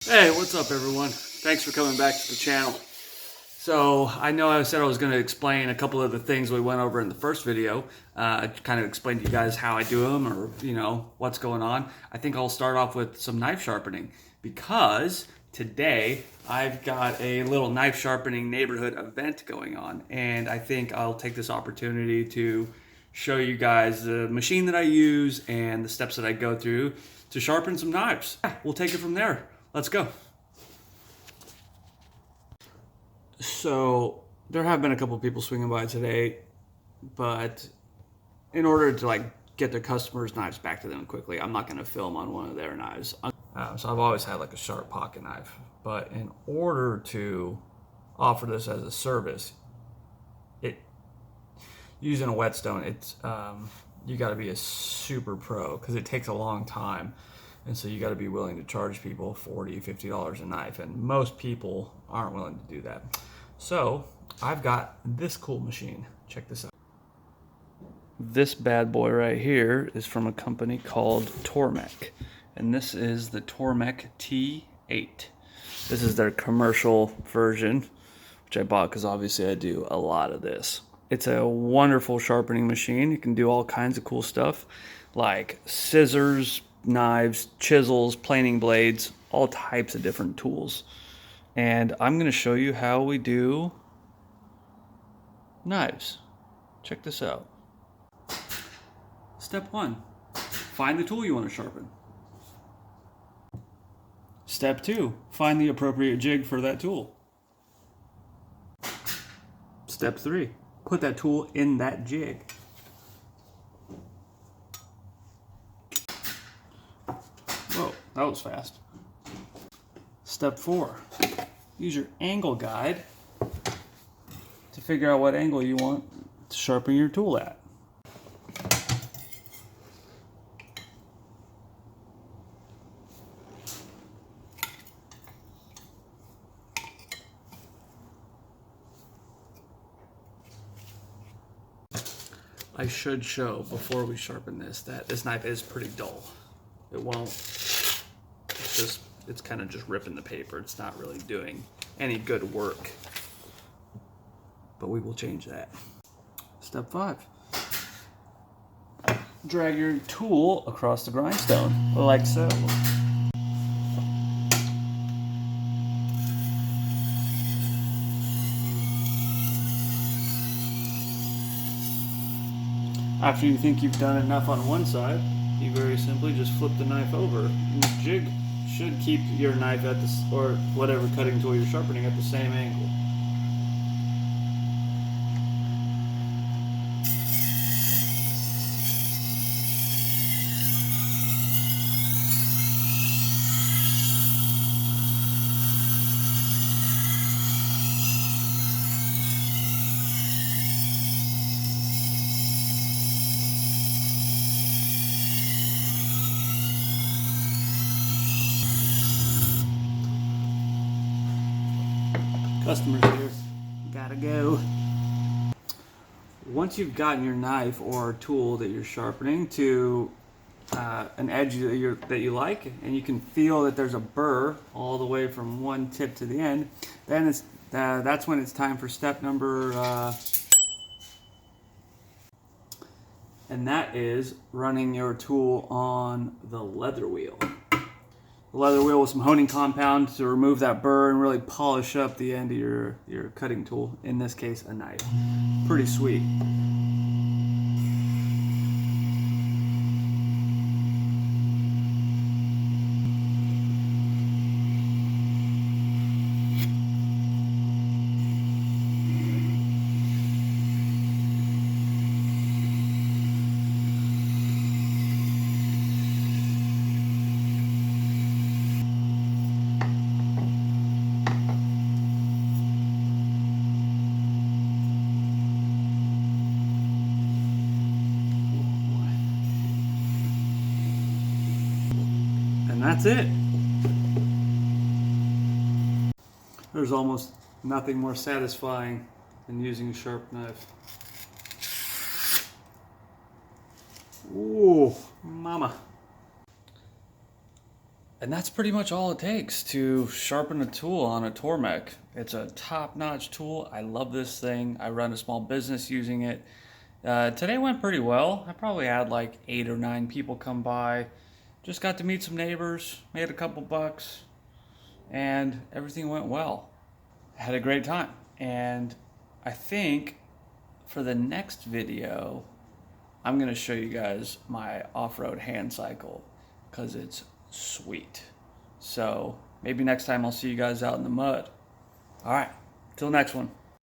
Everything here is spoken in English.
Hey, what's up everyone? Thanks for coming back to the channel. So I know I said I was going to explain a couple of the things we went over in the first video. I kind of explained to you guys how I do them, or what's going on. I think I'll start off with some knife sharpening because today I've got a little knife sharpening neighborhood event going on, and I think I'll take this opportunity to show you guys the machine that I use and the steps that I go through to sharpen some knives. Yeah, we'll take it from there. Let's go. So there have been a couple of people swinging by today, but in order to get their customers' knives back to them quickly, I'm not going to film on one of their knives. So I've always had like a sharp pocket knife, but in order to offer this as a service, using a whetstone, you got to be a super pro because it takes a long time. And so you got to be willing to charge people $40, $50 a knife, and most people aren't willing to do that. So I've got this cool machine. Check this out. This bad boy right here is from a company called Tormek, and this is the Tormek T-8. This is their commercial version, which I bought because obviously I do a lot of this. It's a wonderful sharpening machine. You can do all kinds of cool stuff like scissors, knives, chisels, planing blades, all types of different tools. And I'm going to show you how we do knives. Check this out. Step 1, find the tool you want to sharpen. Step 2, find the appropriate jig for that tool. Step 3, put that tool in that jig. Whoa, that was fast. Step 4, use your angle guide to figure out what angle you want to sharpen your tool at. I should show before we sharpen this that this knife is pretty dull. It won't, it's kind of just ripping the paper. It's not really doing any good work. But we will change that. Step 5. Drag your tool across the grindstone, like so. After you think you've done enough on one side, you very simply just flip the knife over. And the jig should keep your knife at this, or whatever cutting tool you're sharpening, at the same angle. Customers here, gotta go. Once you've gotten your knife or tool that you're sharpening to an edge that you like, and you can feel that there's a burr all the way from one tip to the end, then that's when it's time for step number, and that is running your tool on the leather wheel. The leather wheel with some honing compound to remove that burr and really polish up the end of your cutting tool, in this case a knife. Pretty sweet. And that's it. There's almost nothing more satisfying than using a sharp knife. Ooh, mama. And that's pretty much all it takes to sharpen a tool on a Tormek. It's a top-notch tool. I love this thing. I run a small business using it. Today went pretty well. I probably had like 8 or 9 people come by. Just got to meet some neighbors, made a couple bucks, and everything went well. I had a great time. And I think for the next video, I'm going to show you guys my off-road hand cycle because it's sweet. So maybe next time I'll see you guys out in the mud. All right, till next one.